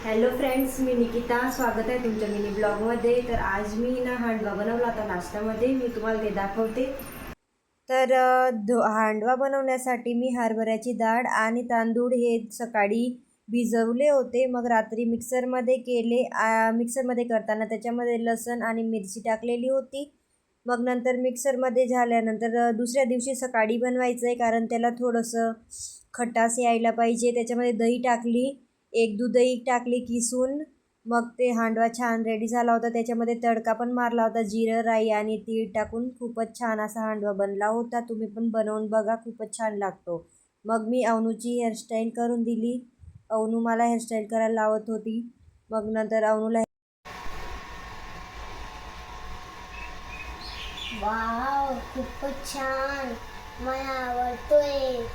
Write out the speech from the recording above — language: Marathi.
हॅलो फ्रेंड्स, मी निकिता. स्वागत आहे तुमच्या मिनी ब्लॉगमध्ये. तर आज मी ना हांडवा बनवला होता नाश्त्यामध्ये. मी तुम्हाला ते दाखवते. तर हांडवा बनवण्यासाठी मी हरभऱ्याची डाळ आणि तांदूळ हे सकाळी भिजवले होते. मग रात्री मिक्सरमध्ये केले. मिक्सरमध्ये करताना त्याच्यामध्ये लसण आणि मिरची टाकलेली होती. मग नंतर मिक्सरमध्ये झाल्यानंतर दुसऱ्या दिवशी सकाळी बनवायचं आहे, कारण त्याला थोडंसं खटास यायला पाहिजे. त्याच्यामध्ये दही टाकली, एक दूधही टाकली किसून. मग ते हांडवा छान रेडी झाला होता. त्याच्यामध्ये तडका पण मारला होता, जिरं, राई आणि तीळ टाकून. खूपच छान असा हांडवा बनला होता. तुम्ही पण बनवून बघा, खूपच छान लागतो. मग मी अवनूची हेअरस्टाईल करून दिली. अवनू मला हेअरस्टाईल करायला लावत होती. मग नंतर अवनूला वाव, खूपच छान, मला आवडतोय.